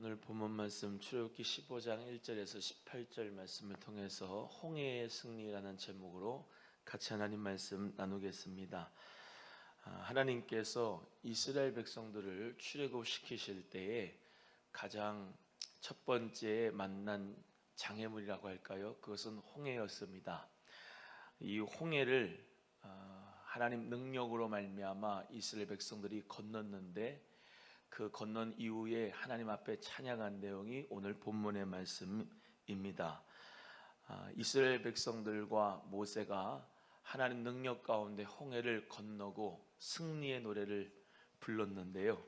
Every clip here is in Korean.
오늘 본문 말씀 출애굽기 15장 1절에서 18절 말씀을 통해서 홍해의 승리라는 제목으로 같이 하나님 말씀 나누겠습니다. 하나님께서 이스라엘 백성들을 출애굽시키실 때에 가장 첫 번째 만난 장애물이라고 할까요? 그것은 홍해였습니다. 이 홍해를 하나님 능력으로 말미암아 이스라엘 백성들이 건넜는데 그 건넌 이후에 하나님 앞에 찬양한 내용이 오늘 본문의 말씀입니다. 이스라엘 백성들과 모세가 하나님 능력 가운데 홍해를 건너고 승리의 노래를 불렀는데요.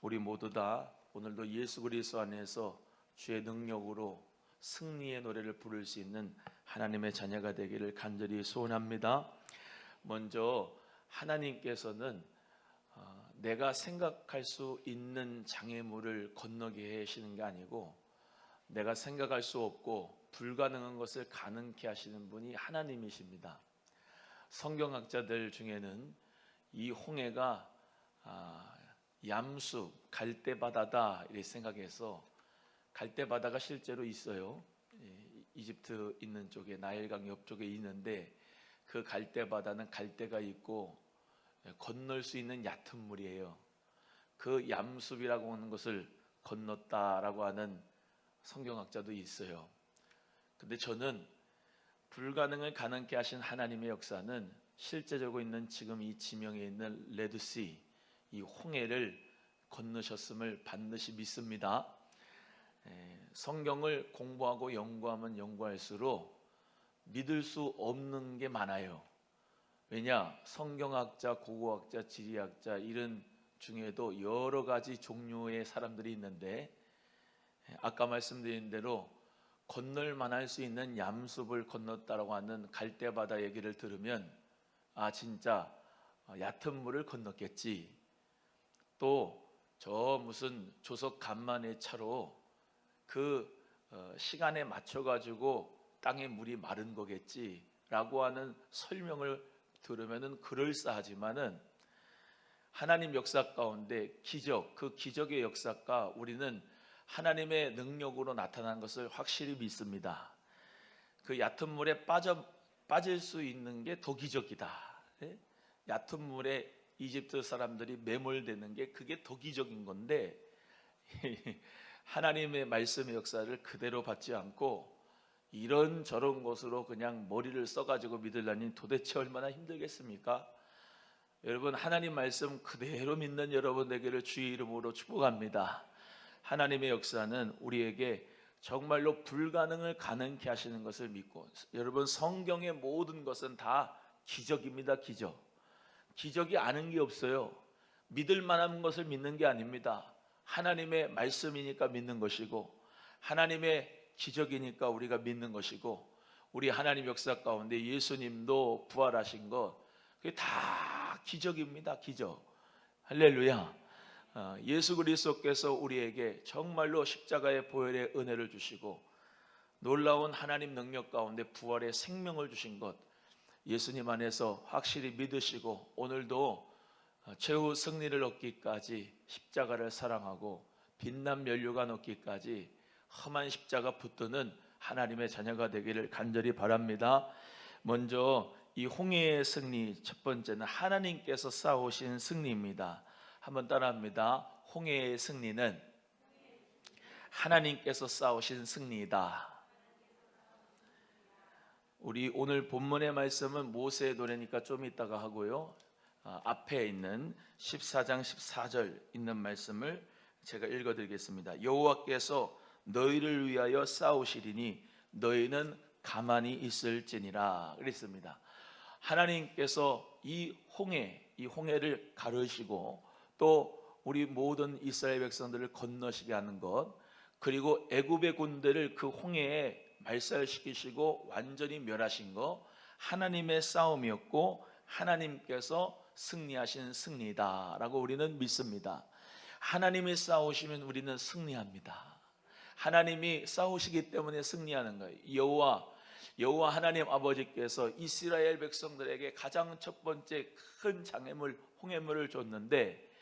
우리 모두 다 오늘도 예수 그리스도 안에서 주의 능력으로 승리의 노래를 부를 수 있는 하나님의 자녀가 되기를 간절히 소원합니다. 먼저 하나님께서는 내가 생각할 수 있는 장애물을 건너게 하시는 게 아니고 내가 생각할 수 없고 불가능한 것을 가능케 하시는 분이 하나님이십니다. 성경학자들 중에는 이 홍해가 얌수, 갈대바다다 이렇게 생각해서 갈대바다가 실제로 있어요. 이집트 있는 쪽에 나일강 옆쪽에 있는데 그 갈대바다는 갈대가 있고 건널 수 있는 얕은 물이에요. 그 얌숲이라고 하는 것을 건넜다라고 하는 성경학자도 있어요. 근데 저는 불가능을 가능케 하신 하나님의 역사는 실제적으로 있는 지금 이 지명에 있는 레드시, 이 홍해를 건너셨음을 반드시 믿습니다. 성경을 공부하고 연구하면 연구할수록 믿을 수 없는 게 많아요. 왜냐? 성경학자, 고고학자, 지리학자 이런 중에도 여러 가지 종류의 사람들이 있는데 아까 말씀드린 대로 건널 만할 수 있는 얌숲을 건넜다라고 하는 갈대바다 얘기를 들으면 진짜 얕은 물을 건넜겠지. 또 저 무슨 조석 간만의 차로 그 시간에 맞춰가지고 땅에 물이 마른 거겠지라고 하는 설명을 들으면은 그럴싸하지만은 하나님 역사 가운데 기적, 그 기적의 역사가 우리는 하나님의 능력으로 나타난 것을 확실히 믿습니다. 그 얕은 물에 빠질 수 있는 게 더 기적이다. 얕은 물에 이집트 사람들이 매몰되는 게 그게 더 기적인 건데 하나님의 말씀의 역사를 그대로 받지 않고 이런저런 것으로 그냥 머리를 써가지고 믿으려니 도대체 얼마나 힘들겠습니까? 여러분, 하나님 말씀 그대로 믿는 여러분 되기를 주의 이름으로 축복합니다. 하나님의 역사는 우리에게 정말로 불가능을 가능케 하시는 것을 믿고, 여러분, 성경의 모든 것은 다 기적입니다. 기적이 아는 게 없어요. 믿을 만한 것을 믿는 게 아닙니다. 하나님의 말씀이니까 믿는 것이고 하나님의 기적이니까 우리가 믿는 것이고, 우리 하나님 역사 가운데 예수님도 부활하신 것 그게 다 기적입니다. 기적. 할렐루야. 예수 그리스도께서 우리에게 정말로 십자가의 보혈의 은혜를 주시고 놀라운 하나님 능력 가운데 부활의 생명을 주신 것 예수님 안에서 확실히 믿으시고 오늘도 최후 승리를 얻기까지 십자가를 사랑하고 빛난 면류관 얻기까지 험한 십자가 붙드는 하나님의 자녀가 되기를 간절히 바랍니다. 먼저 이 홍해의 승리 첫 번째는 하나님께서 쌓으신 승리입니다. 한번 따라합니다. 홍해의 승리는 하나님께서 쌓으신 승리이다. 우리 오늘 본문의 말씀은 모세의 노래니까 좀 이따가 하고요. 앞에 있는 14장 14절 있는 말씀을 제가 읽어드리겠습니다. 여호와께서 너희를 위하여 싸우시리니 너희는 가만히 있을지니라 그랬습니다. 하나님께서 이 홍해를 가르시고 또 우리 모든 이스라엘 백성들을 건너시게 하는 것, 그리고 애굽의 군대를 그 홍해에 말살시키시고 완전히 멸하신 것, 하나님의 싸움이었고 하나님께서 승리하신 승리다라고 우리는 믿습니다. 하나님이 싸우시면 우리는 승리합니다. 하나님이 싸우시기 때문에 승리하는 거예요. 여호와 하나님 아버지께서 이스라엘 백성들에게 가장 첫 번째 큰 장애물 홍해물을 줬는데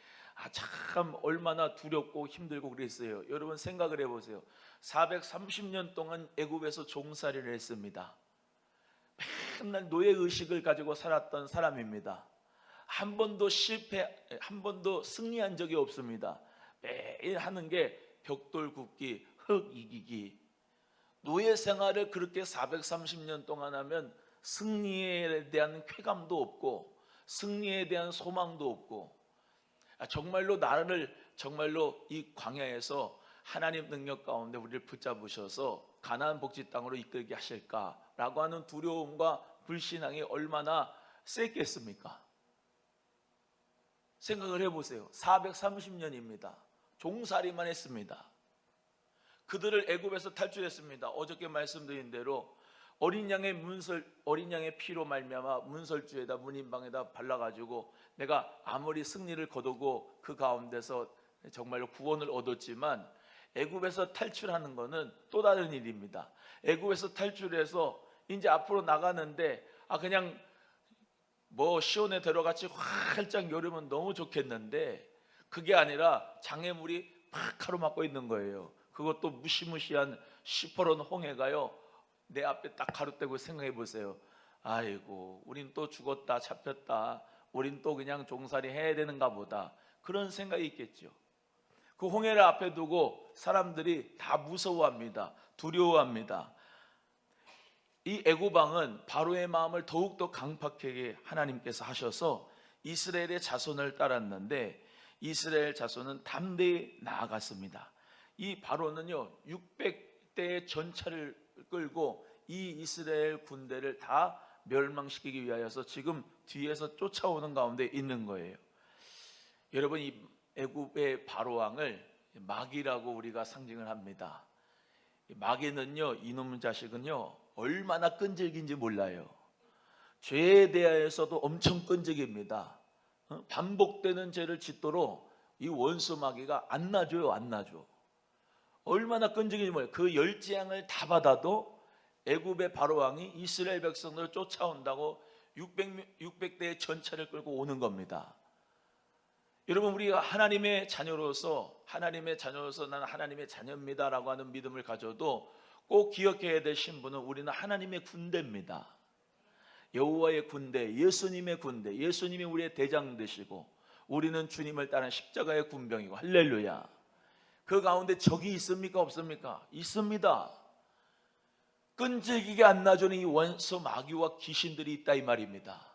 참 얼마나 두렵고 힘들고 그랬어요. 여러분 생각을 해보세요. 430년 동안 애굽에서 종살이를 했습니다. 맨날 노예의식을 가지고 살았던 사람입니다. 한 번도 승리한 적이 없습니다. 매일 하는 게 벽돌 굽기, 흙 이기기. 노예 생활을 그렇게 430년 동안 하면 승리에 대한 쾌감도 없고 승리에 대한 소망도 없고, 정말로 나를 정말로 이 광야에서 하나님 능력 가운데 우리를 붙잡으셔서 가나안 복지 땅으로 이끌게 하실까라고 하는 두려움과 불신앙이 얼마나 셌겠습니까? 생각을 해보세요. 430년입니다. 종살이만 했습니다. 그들을 애굽에서 탈출했습니다. 어저께 말씀드린 대로 어린 양의 피로 말미암아 문설주에다 문인방에다 발라가지고 내가 아무리 승리를 거두고 그 가운데서 정말로 구원을 얻었지만, 애굽에서 탈출하는 것은 또 다른 일입니다. 애굽에서 탈출해서 이제 앞으로 나가는데 그냥 시온에 들어같이 활짝 여름은 너무 좋겠는데, 그게 아니라 장애물이 팍 가로막고 있는 거예요. 그것도 무시무시한 시퍼런 홍해가요, 내 앞에 딱 가로대고 생각해 보세요. 아이고, 우린 또 죽었다, 잡혔다, 우린 또 그냥 종살이 해야 되는가 보다, 그런 생각이 있겠죠. 그 홍해를 앞에 두고 사람들이 다 무서워합니다. 두려워합니다. 이 애굽 왕은 바로의 마음을 더욱더 강팍하게 하나님께서 하셔서 이스라엘의 자손을 따랐는데, 이스라엘 자손은 담대히 나아갔습니다. 이 바로는요 600대의 전차를 끌고 이 이스라엘 군대를 다 멸망시키기 위하여서 지금 뒤에서 쫓아오는 가운데 있는 거예요. 여러분, 이 애굽의 바로 왕을 마귀라고 우리가 상징을 합니다. 마귀는요, 이놈 자식은요 얼마나 끈질긴지 몰라요. 죄에 대하여서도 엄청 끈질깁니다. 반복되는 죄를 짓도록 이 원수 마귀가 안 놔줘요. 안 놔줘. 얼마나 끈질긴지 몰라요. 그 열재앙을 다 받아도 애굽의 바로왕이 이스라엘 백성들을 쫓아온다고 600대의 전차를 끌고 오는 겁니다. 여러분, 우리가 하나님의 자녀로서 나는 하나님의 자녀입니다라고 하는 믿음을 가져도 꼭 기억해야 될 신분은 우리는 하나님의 군대입니다. 여호와의 군대, 예수님의 군대, 예수님이 우리의 대장 되시고 우리는 주님을 따른 십자가의 군병이고, 할렐루야. 그 가운데 적이 있습니까? 없습니까? 있습니다. 끈질기게 안 놔주는 이 원수 마귀와 귀신들이 있다, 이 말입니다.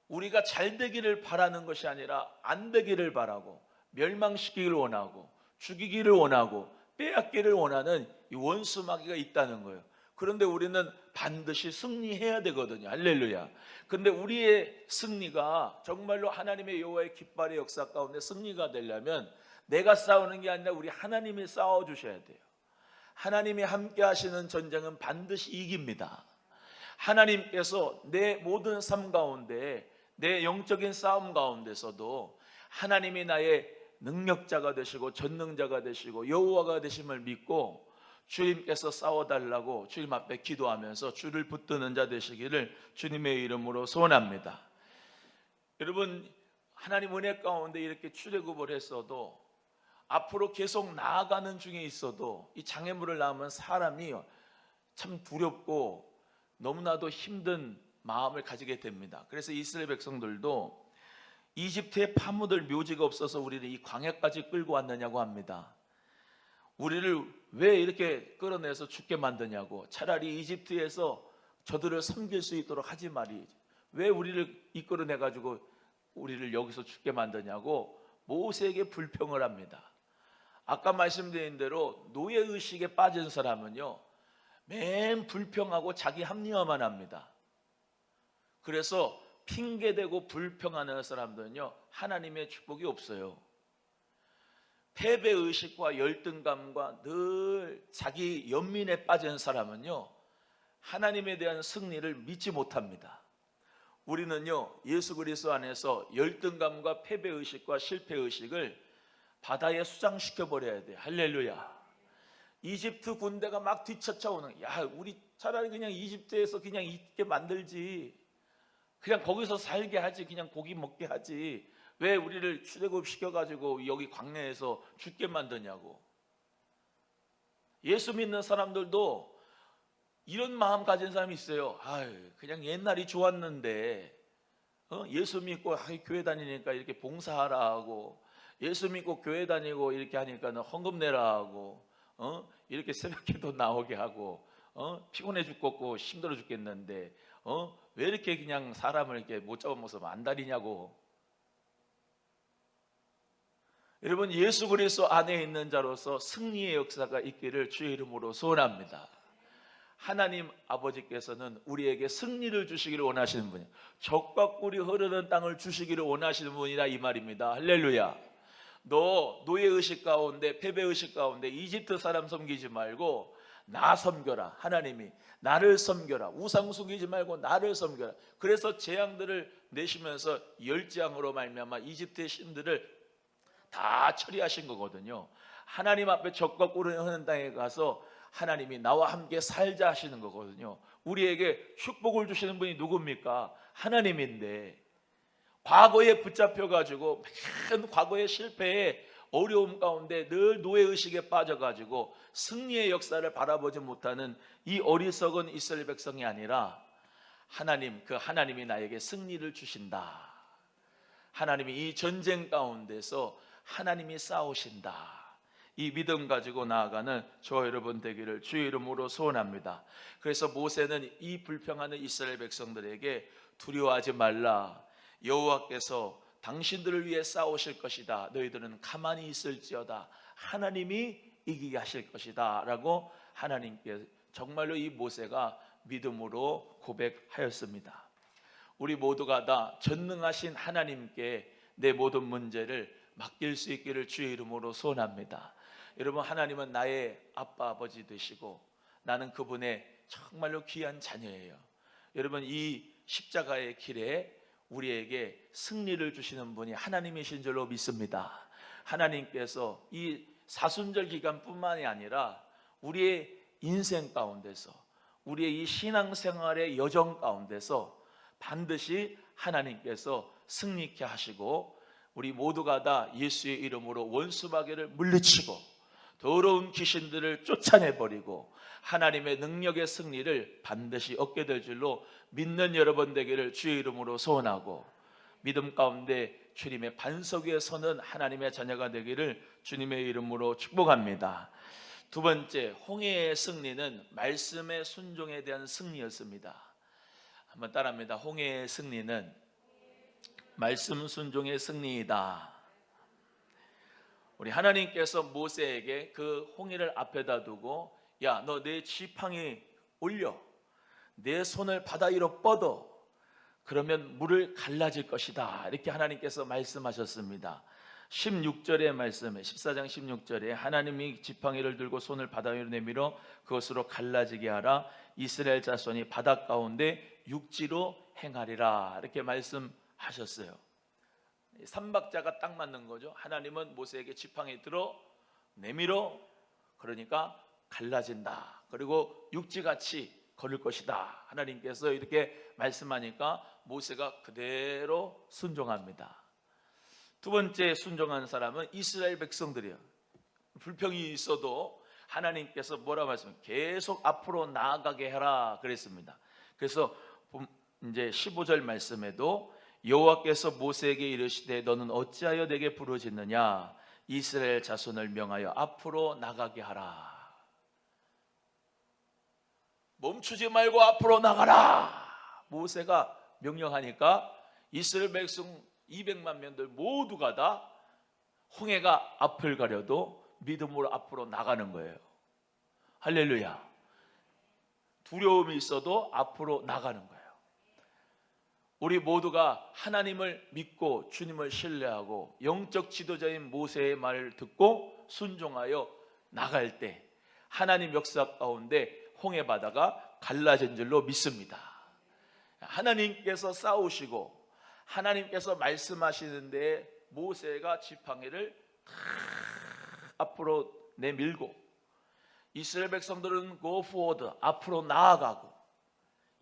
우리가 잘 되기를 바라는 것이 아니라 안 되기를 바라고, 멸망시키기를 원하고, 죽이기를 원하고, 빼앗기를 원하는 이 원수 마귀가 있다는 거예요. 그런데 우리는 반드시 승리해야 되거든요. 할렐루야. 그런데 우리의 승리가 정말로 하나님의 여호와의 깃발의 역사 가운데 승리가 되려면 내가 싸우는 게 아니라 우리 하나님이 싸워주셔야 돼요. 하나님이 함께 하시는 전쟁은 반드시 이깁니다. 하나님께서 내 모든 삶 가운데, 내 영적인 싸움 가운데서도 하나님이 나의 능력자가 되시고 전능자가 되시고 여호와가 되심을 믿고 주님께서 싸워달라고 주님 앞에 기도하면서 주를 붙드는 자 되시기를 주님의 이름으로 소원합니다. 여러분, 하나님 은혜 가운데 이렇게 출애굽을 했어도, 앞으로 계속 나아가는 중에 있어도 이 장애물을 낳으면 사람이 참 두렵고 너무나도 힘든 마음을 가지게 됩니다. 그래서 이스라엘 백성들도 이집트에 파묻을 묘지가 없어서 우리를 이 광야까지 끌고 왔느냐고 합니다. 우리를 왜 이렇게 끌어내서 죽게 만드냐고. 차라리 이집트에서 저들을 섬길 수 있도록 하지 말이지, 왜 우리를 이끌어내가지고 우리를 여기서 죽게 만드냐고 모세에게 불평을 합니다. 아까 말씀드린 대로 노예의식에 빠진 사람은요 맨 불평하고 자기 합리화만 합니다. 그래서 핑계대고 불평하는 사람들은요 하나님의 축복이 없어요. 패배의식과 열등감과 늘 자기 연민에 빠진 사람은요 하나님에 대한 승리를 믿지 못합니다. 우리는요 예수 그리스도 안에서 열등감과 패배의식과 실패의식을 바다에 수장시켜 버려야 돼요. 할렐루야. 이집트 군대가 막 뒤쫓아오는, 우리 차라리 그냥 이집트에서 그냥 있게 만들지, 그냥 거기서 살게 하지, 그냥 고기 먹게 하지, 왜 우리를 출애굽 시켜가지고 여기 광야에서 죽게 만드냐고. 예수 믿는 사람들도 이런 마음 가진 사람이 있어요. 그냥 옛날이 좋았는데 예수 믿고 교회 다니니까 이렇게 봉사하라 하고, 예수 믿고 교회 다니고 이렇게 하니까 헌금 내라 하고, 이렇게 새벽기도 나오게 하고, 피곤해 죽겠고 힘들어 죽겠는데 왜 이렇게 그냥 사람을 이렇게 못 잡아먹어서 안달이냐고. 여러분, 예수 그리스도 안에 있는 자로서 승리의 역사가 있기를 주의 이름으로 소원합니다. 하나님 아버지께서는 우리에게 승리를 주시기를 원하시는 분이에요. 적과 꿀이 흐르는 땅을 주시기를 원하시는 분이다, 이 말입니다. 할렐루야. 너 노예의식 가운데, 패배의식 가운데 이집트 사람 섬기지 말고 나 섬겨라. 하나님이 나를 섬겨라. 우상 숙이지 말고 나를 섬겨라. 그래서 재앙들을 내시면서 열재앙으로 말미암아 이집트의 신들을 다 처리하신 거거든요. 하나님 앞에 적과 꿀을 흐르는 땅에 가서 하나님이 나와 함께 살자 하시는 거거든요. 우리에게 축복을 주시는 분이 누굽니까? 하나님인데, 과거에 붙잡혀가지고 맨 과거의 실패에 어려움 가운데 늘 노예의식에 빠져가지고 승리의 역사를 바라보지 못하는 이 어리석은 이스라엘 백성이 아니라 그 하나님이 나에게 승리를 주신다. 하나님이 이 전쟁 가운데서 하나님이 싸우신다. 이 믿음 가지고 나아가는 저 여러분 되기를 주의 이름으로 소원합니다. 그래서 모세는 이 불평하는 이스라엘 백성들에게 두려워하지 말라. 여호와께서 당신들을 위해 싸우실 것이다. 너희들은 가만히 있을지어다. 하나님이 이기게 하실 것이다 라고 하나님께 정말로 이 모세가 믿음으로 고백하였습니다. 우리 모두가 다 전능하신 하나님께 내 모든 문제를 맡길 수 있기를 주의 이름으로 소원합니다. 여러분, 하나님은 나의 아빠 아버지 되시고 나는 그분의 정말로 귀한 자녀예요. 여러분, 이 십자가의 길에 우리에게 승리를 주시는 분이 하나님이신 줄로 믿습니다. 하나님께서 이 사순절 기간뿐만이 아니라 우리의 인생 가운데서, 우리의 이 신앙생활의 여정 가운데서 반드시 하나님께서 승리케 하시고 우리 모두가 다 예수의 이름으로 원수마귀를 물리치고 더러운 귀신들을 쫓아내버리고 하나님의 능력의 승리를 반드시 얻게 될 줄로 믿는 여러분 되기를 주의 이름으로 소원하고, 믿음 가운데 주님의 반석 위에 서는 하나님의 자녀가 되기를 주님의 이름으로 축복합니다. 두 번째, 홍해의 승리는 말씀의 순종에 대한 승리였습니다. 한번 따라합니다. 홍해의 승리는 말씀 순종의 승리이다. 우리 하나님께서 모세에게 그 홍해를 앞에다 두고, 야, 너 내 지팡이 올려, 내 손을 바다 위로 뻗어, 그러면 물을 갈라질 것이다, 이렇게 하나님께서 말씀하셨습니다. 16절의 말씀에, 14장 16절에 하나님이 지팡이를 들고 손을 바다 위로 내밀어 그것으로 갈라지게 하라. 이스라엘 자손이 바다 가운데 육지로 행하리라, 이렇게 말씀하셨어요. 삼박자가 딱 맞는 거죠. 하나님은 모세에게 지팡이 들어 내밀어, 그러니까 갈라진다. 그리고 육지같이 걸을 것이다. 하나님께서 이렇게 말씀하니까 모세가 그대로 순종합니다. 두 번째 순종한 사람은 이스라엘 백성들이에요. 불평이 있어도 하나님께서 뭐라고 말씀해요? 계속 앞으로 나아가게 해라 그랬습니다. 그래서 이제 15절 말씀에도 여호와께서 모세에게 이르시되 너는 어찌하여 내게 부르짖느냐? 이스라엘 자손을 명하여 앞으로 나가게 하라. 멈추지 말고 앞으로 나가라. 모세가 명령하니까 이스라엘 백성 200만 명들 모두가 다 홍해가 앞을 가려도 믿음으로 앞으로 나가는 거예요. 할렐루야. 두려움이 있어도 앞으로 나가는 거예요. 우리 모두가 하나님을 믿고 주님을 신뢰하고 영적 지도자인 모세의 말을 듣고 순종하여 나갈 때 하나님 역사 가운데 홍해 바다가 갈라진 줄로 믿습니다. 하나님께서 싸우시고 하나님께서 말씀하시는데 모세가 지팡이를 앞으로 내밀고 이스라엘 백성들은 go forward, 앞으로 나아가고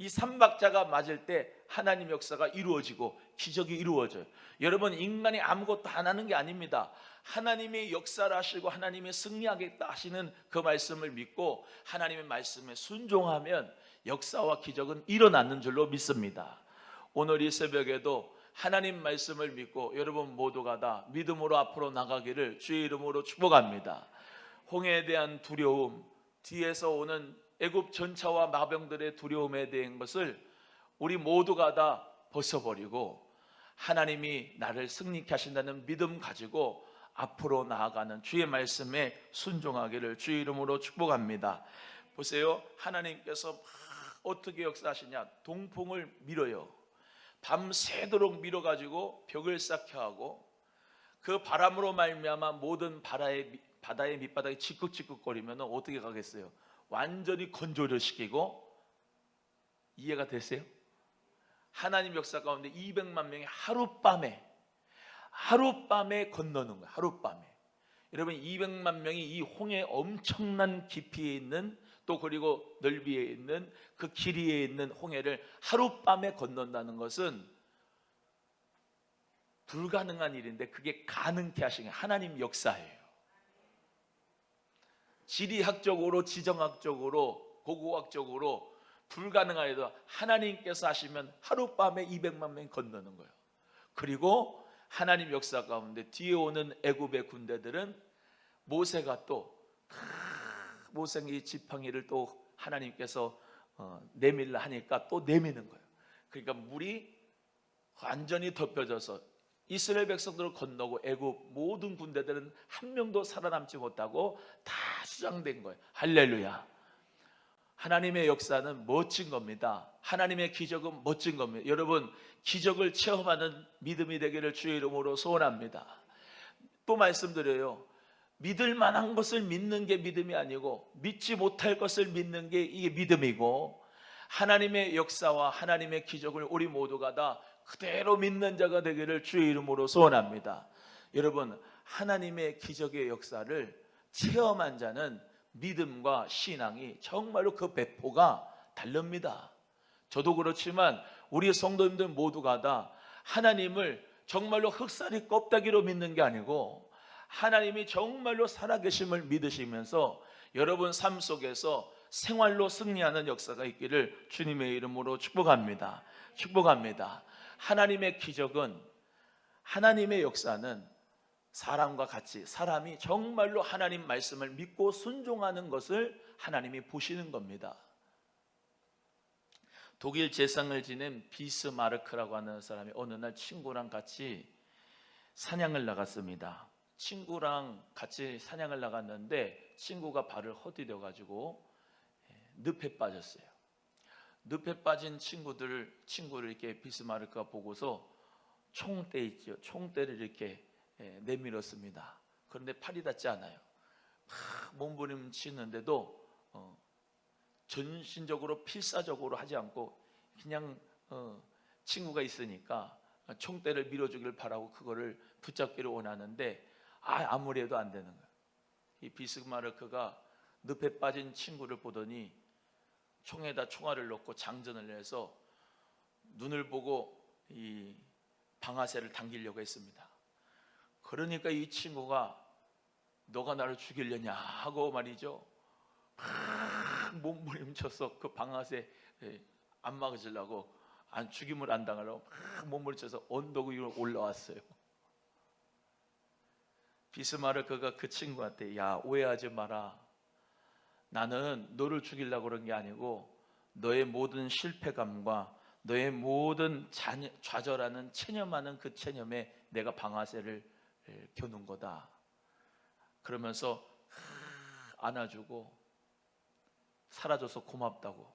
이 삼박자가 맞을 때 하나님 역사가 이루어지고 기적이 이루어져요. 여러분, 인간이 아무것도 안 하는 게 아닙니다. 하나님이 역사를 하시고 하나님이 승리하겠다 하시는 그 말씀을 믿고 하나님의 말씀에 순종하면 역사와 기적은 일어나는 줄로 믿습니다. 오늘 이 새벽에도 하나님 말씀을 믿고 여러분 모두가 다 믿음으로 앞으로 나가기를 주의 이름으로 축복합니다. 홍해에 대한 두려움, 뒤에서 오는 애굽 전차와 마병들의 두려움에 대한 것을 우리 모두가 다 벗어버리고 하나님이 나를 승리케 하신다는 믿음 가지고 앞으로 나아가는 주의 말씀에 순종하기를 주의 이름으로 축복합니다. 보세요, 하나님께서 막 어떻게 역사하시냐. 동풍을 밀어요. 밤새도록 밀어가지고 벽을 쌓게 하고 그 바람으로 말미암아 모든 바다의 밑바닥이 지긋지긋거리면 어떻게 가겠어요? 완전히 건조를 시키고. 이해가 되세요? 하나님 역사 가운데 200만 명이 하룻밤에 건너는 거예요. 하룻밤에. 여러분, 200만 명이 이 홍해 엄청난 깊이에 있는, 또 그리고 넓이에 있는 그 길이에 있는 홍해를 하룻밤에 건넌다는 것은 불가능한 일인데 그게 가능케 하신 게 하나님 역사예요. 지리학적으로, 지정학적으로, 고고학적으로 불가능한 일도 하나님께서 하시면 하룻밤에 200만 명이 건너는 거예요. 그리고 하나님 역사 가운데 뒤에 오는 애굽의 군대들은 모세가 또 모세의 지팡이를 또 하나님께서 내밀라 하니까 또 내미는 거예요. 그러니까 물이 완전히 덮여져서 이스라엘 백성들을 건너고 애굽 모든 군대들은 한 명도 살아남지 못하고 다 수장된 거예요. 할렐루야. 하나님의 역사는 멋진 겁니다. 하나님의 기적은 멋진 겁니다. 여러분, 기적을 체험하는 믿음이 되기를 주의 이름으로 소원합니다. 또 말씀드려요. 믿을 만한 것을 믿는 게 믿음이 아니고 믿지 못할 것을 믿는 게 이게 믿음이고, 하나님의 역사와 하나님의 기적을 우리 모두가 다 그대로 믿는 자가 되기를 주의 이름으로 소원합니다. 여러분, 하나님의 기적의 역사를 체험한 자는 믿음과 신앙이 정말로 그 배포가 다릅니다. 저도 그렇지만 우리 성도님들 모두가 다 하나님을 정말로 흑살이 껍데기로 믿는 게 아니고 하나님이 정말로 살아계심을 믿으시면서 여러분 삶 속에서 생활로 승리하는 역사가 있기를 주님의 이름으로 축복합니다. 축복합니다. 하나님의 기적은, 하나님의 역사는 사람과 같이 사람이 정말로 하나님 말씀을 믿고 순종하는 것을 하나님이 보시는 겁니다. 독일 재상을 지낸 비스마르크라고 하는 사람이 어느 날 친구랑 같이 사냥을 나갔습니다. 친구랑 같이 사냥을 나갔는데 친구가 발을 헛디뎌 가지고 늪에 빠졌어요. 늪에 빠진 친구를 이렇게 비스마르크가 보고서 총대 있죠. 총대를 이렇게 내밀었습니다. 그런데 팔이 닿지 않아요. 막 몸부림치는데도 전신적으로 필사적으로 하지 않고 그냥 친구가 있으니까 총대를 밀어주길 바라고 그거를 붙잡기를 원하는데 아무리 해도 안 되는 거예요. 이 비스마르크가 늪에 빠진 친구를 보더니 총에다 총알을 넣고 장전을 해서 눈을 보고 이 방아쇠를 당기려고 했습니다. 그러니까 이 친구가 너가 나를 죽이려냐 하고 말이죠, 막 몸부림쳐서 그 방아쇠 안 막으려고, 죽임을 안 당하려고 막 몸부림쳐서 언덕 위로 올라왔어요. 비스마르크가 그 친구한테, 야, 오해하지 마라. 나는 너를 죽이려고 그런 게 아니고 너의 모든 실패감과 너의 모든 좌절하는 체념하는 그 체념에 내가 방아쇠를 겨눈 거다. 그러면서 안아주고 살아줘서 고맙다고.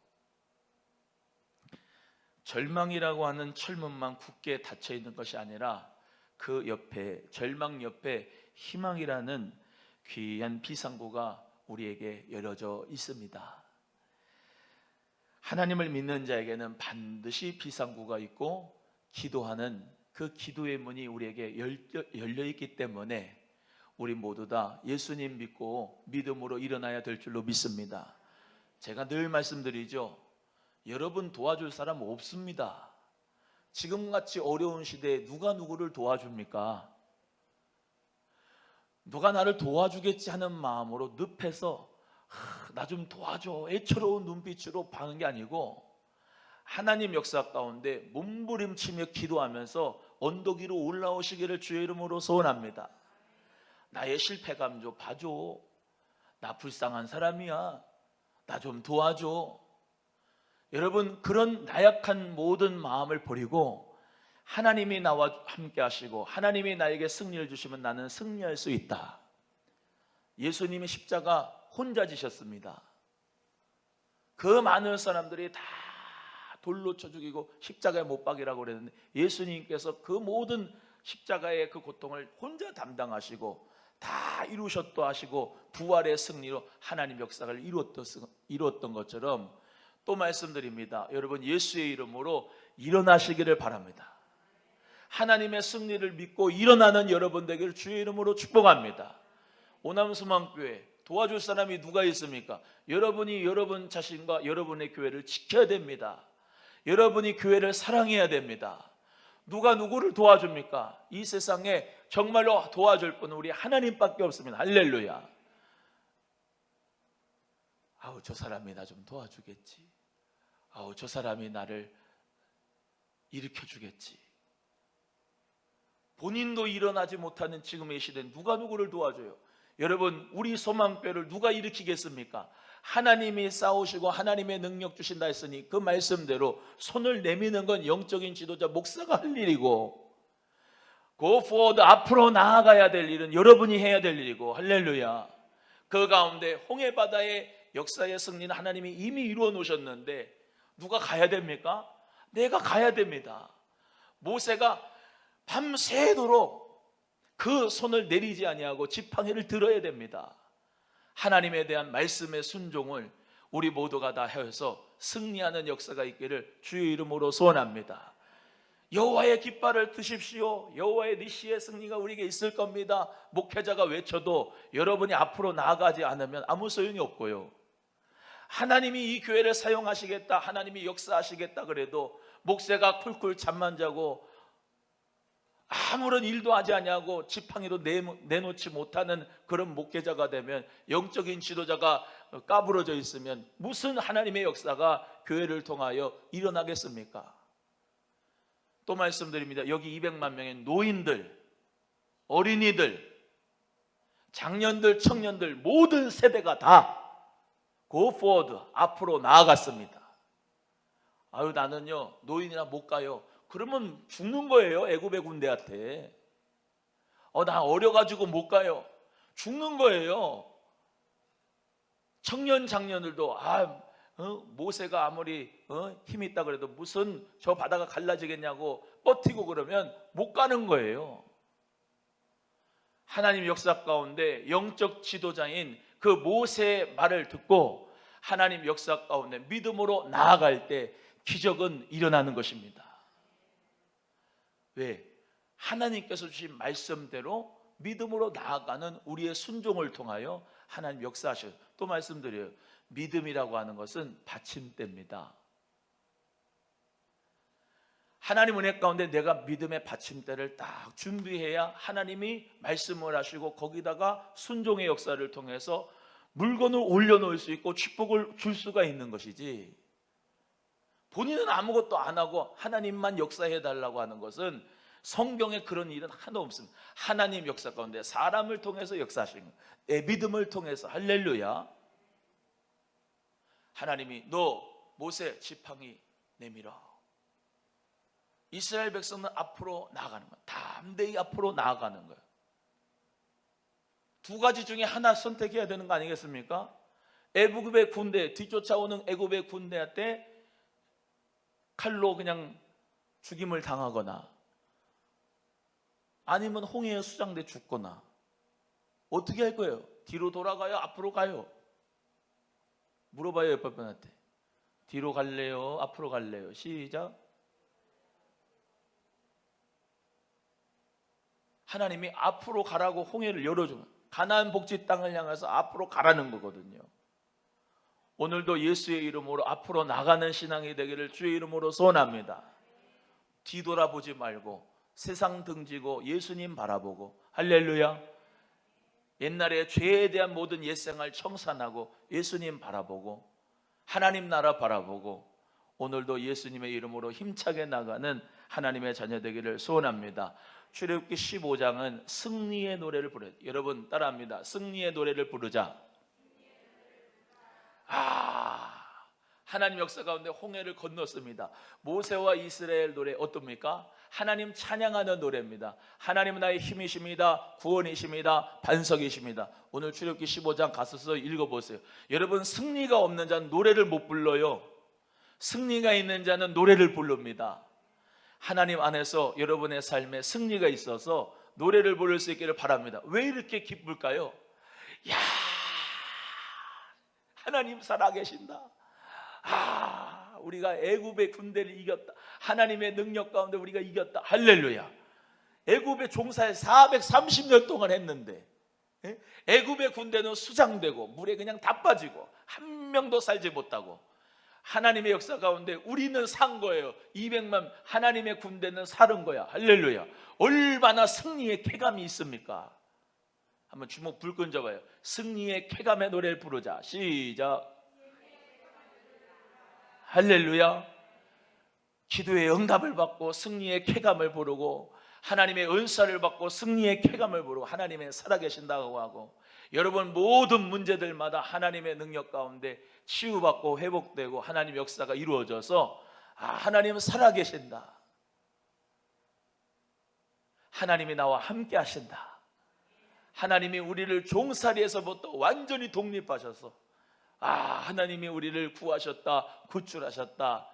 절망이라고 하는 철문만 굳게 닫혀 있는 것이 아니라 그 옆에, 절망 옆에 희망이라는 귀한 비상구가 우리에게 열어져 있습니다. 하나님을 믿는 자에게는 반드시 비상구가 있고 기도하는 그 기도의 문이 우리에게 열려 있기 때문에 우리 모두 다 예수님 믿고 믿음으로 일어나야 될 줄로 믿습니다. 제가 늘 말씀드리죠. 여러분 도와줄 사람 없습니다. 지금같이 어려운 시대에 누가 누구를 도와줍니까? 누가 나를 도와주겠지 하는 마음으로 늪에서 나 좀 도와줘 애처로운 눈빛으로 봐는 게 아니고 하나님 역사 가운데 몸부림치며 기도하면서 언덕 위로 올라오시기를 주의 이름으로 소원합니다. 나의 실패감 좀 봐줘. 나 불쌍한 사람이야. 나 좀 도와줘. 여러분, 그런 나약한 모든 마음을 버리고 하나님이 나와 함께 하시고 하나님이 나에게 승리를 주시면 나는 승리할 수 있다. 예수님이 십자가 혼자 지셨습니다. 그 많은 사람들이 다 돌로 쳐 죽이고 십자가에 못 박이라고 그랬는데 예수님께서 그 모든 십자가의 그 고통을 혼자 담당하시고 다 이루셨다 하시고 부활의 승리로 하나님 역사를 이루었던 것처럼 또 말씀드립니다. 여러분, 예수의 이름으로 일어나시기를 바랍니다. 하나님의 승리를 믿고 일어나는 여러분 되기를 주의 이름으로 축복합니다. 오남수망교회 도와줄 사람이 누가 있습니까? 여러분이 여러분 자신과 여러분의 교회를 지켜야 됩니다. 여러분이 교회를 사랑해야 됩니다. 누가 누구를 도와줍니까? 이 세상에 정말로 도와줄 분은 우리 하나님밖에 없습니다. 할렐루야. 아우, 저 사람이 나 좀 도와주겠지. 아우, 저 사람이 나를 일으켜주겠지. 본인도 일어나지 못하는 지금의 시대에 누가 누구를 도와줘요? 여러분, 우리 소망교회를 누가 일으키겠습니까? 하나님이 싸우시고 하나님의 능력 주신다 했으니 그 말씀대로 손을 내미는 건 영적인 지도자 목사가 할 일이고 Go forward, 앞으로 나아가야 될 일은 여러분이 해야 될 일이고 할렐루야. 그 가운데 홍해바다의 역사의 승리는 하나님이 이미 이루어 놓으셨는데 누가 가야 됩니까? 내가 가야 됩니다. 모세가 밤새도록 그 손을 내리지 아니하고 지팡이를 들어야 됩니다. 하나님에 대한 말씀의 순종을 우리 모두가 다 해서 승리하는 역사가 있기를 주의 이름으로 소원합니다. 여호와의 깃발을 드십시오. 여호와의 니시의 승리가 우리에게 있을 겁니다. 목회자가 외쳐도 여러분이 앞으로 나아가지 않으면 아무 소용이 없고요. 하나님이 이 교회를 사용하시겠다, 하나님이 역사하시겠다 그래도 목사가 쿨쿨 잠만 자고 아무런 일도 하지 않냐고 지팡이도 내놓지 못하는 그런 목회자가 되면, 영적인 지도자가 까부러져 있으면 무슨 하나님의 역사가 교회를 통하여 일어나겠습니까? 또 말씀드립니다. 여기 200만 명의 노인들, 어린이들, 장년들, 청년들 모든 세대가 다 Go forward, 앞으로 나아갔습니다. 아유, 나는요 노인이라 못 가요. 그러면 죽는 거예요. 애굽의 군대한테. 나 어려가지고 못 가요. 죽는 거예요. 청년 장년들도 모세가 아무리 힘 있다 그래도 무슨 저 바다가 갈라지겠냐고 버티고 그러면 못 가는 거예요. 하나님 역사 가운데 영적 지도자인 그 모세의 말을 듣고 하나님 역사 가운데 믿음으로 나아갈 때 기적은 일어나는 것입니다. 왜? 하나님께서 주신 말씀대로 믿음으로 나아가는 우리의 순종을 통하여 하나님 역사하셔요. 또 말씀드려요. 믿음이라고 하는 것은 받침대입니다. 하나님 은혜 가운데 내가 믿음의 받침대를 딱 준비해야 하나님이 말씀을 하시고 거기다가 순종의 역사를 통해서 물건을 올려놓을 수 있고 축복을 줄 수가 있는 것이지, 본인은 아무것도 안 하고 하나님만 역사해달라고 하는 것은 성경에 그런 일은 하나도 없습니다. 하나님 역사 가운데 사람을 통해서 역사하시는 거예요. 내 믿음을 통해서. 할렐루야. 하나님이 너 모세 지팡이 내밀어. 이스라엘 백성은 앞으로 나아가는 거예요. 담대히 앞으로 나아가는 거예요. 두 가지 중에 하나 선택해야 되는 거 아니겠습니까? 애굽의 군대, 뒤쫓아오는 애굽의 군대한테 칼로 그냥 죽임을 당하거나 아니면 홍해에 수장돼 죽거나, 어떻게 할 거예요? 뒤로 돌아가요? 앞으로 가요? 물어봐요. 옆에 분한테. 뒤로 갈래요? 앞으로 갈래요? 시작. 하나님이 앞으로 가라고 홍해를 열어주면 가나안 복지 땅을 향해서 앞으로 가라는 거거든요. 오늘도 예수의 이름으로 앞으로 나가는 신앙이 되기를 주의 이름으로 소원합니다. 뒤돌아보지 말고 세상 등지고 예수님 바라보고, 할렐루야. 옛날에 죄에 대한 모든 옛생활 청산하고 예수님 바라보고 하나님 나라 바라보고 오늘도 예수님의 이름으로 힘차게 나가는 하나님의 자녀 되기를 소원합니다. 출애굽기 15장은 승리의 노래를 부르요. 여러분 따라합니다. 승리의 노래를 부르자. 하나님 역사 가운데 홍해를 건넜습니다. 모세와 이스라엘 노래 어떻습니까? 하나님 찬양하는 노래입니다. 하나님은 나의 힘이십니다. 구원이십니다. 반석이십니다. 오늘 출애굽기 15장 가셔서 읽어보세요. 여러분, 승리가 없는 자는 노래를 못 불러요. 승리가 있는 자는 노래를 부릅니다. 하나님 안에서 여러분의 삶에 승리가 있어서 노래를 부를 수 있기를 바랍니다. 왜 이렇게 기쁠까요? 야, 하나님 살아계신다. 우리가 애굽의 군대를 이겼다. 하나님의 능력 가운데 우리가 이겼다. 할렐루야. 애굽의 종사에 430년 동안 했는데 애굽의 군대는 수장되고 물에 그냥 다 빠지고 한 명도 살지 못하고, 하나님의 역사 가운데 우리는 산 거예요. 200만 하나님의 군대는 살은 거야. 할렐루야. 얼마나 승리의 쾌감이 있습니까? 한번 주먹 불끈 잡아요. 승리의 쾌감의 노래를 부르자. 시작. 할렐루야. 기도의 응답을 받고 승리의 쾌감을 부르고, 하나님의 은사를 받고 승리의 쾌감을 부르고, 하나님의 살아계신다고 하고, 여러분 모든 문제들마다 하나님의 능력 가운데 치유받고 회복되고 하나님 역사가 이루어져서 하나님은 살아계신다. 하나님이 나와 함께 하신다. 하나님이 우리를 종살이에서부터 완전히 독립하셔서 하나님이 우리를 구하셨다, 구출하셨다.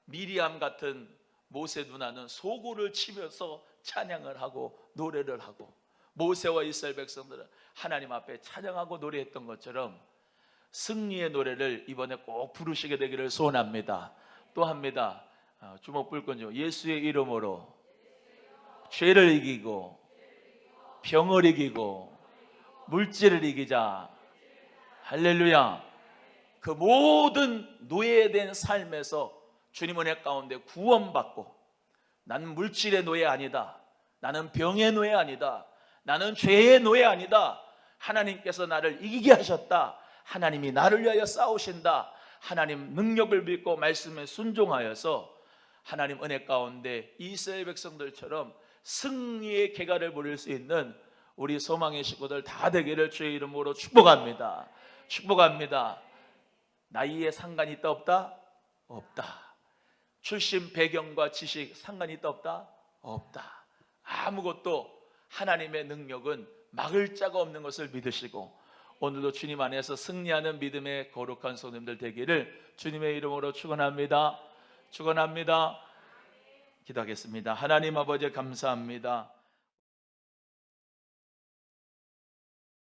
미리암 같은 모세 누나는 소고를 치면서 찬양을 하고 노래를 하고, 모세와 이스라엘 백성들은 하나님 앞에 찬양하고 노래했던 것처럼 승리의 노래를 이번에 꼭 부르시게 되기를 소원합니다. 또 합니다. 주먹 불끈 예수의 이름으로 죄를 이기고 병을 이기고 물질을 이기자. 할렐루야. 그 모든 노예된 삶에서 주님 은혜 가운데 구원받고, 나는 물질의 노예 아니다, 나는 병의 노예 아니다, 나는 죄의 노예 아니다, 하나님께서 나를 이기게 하셨다, 하나님이 나를 위하여 싸우신다, 하나님 능력을 믿고 말씀에 순종하여서 하나님 은혜 가운데 이스라엘 백성들처럼 승리의 궤가를 부릴 수 있는 우리 소망의 식구들 다 되기를 주의 이름으로 축복합니다. 축복합니다. 나이에 상관이 있다 없다? 없다. 출신 배경과 지식 상관이 있다 없다? 없다. 아무것도 하나님의 능력은 막을 자가 없는 것을 믿으시고, 오늘도 주님 안에서 승리하는 믿음의 거룩한 성도님들 되기를 주님의 이름으로 축원합니다. 축원합니다. 기도하겠습니다. 하나님 아버지 감사합니다.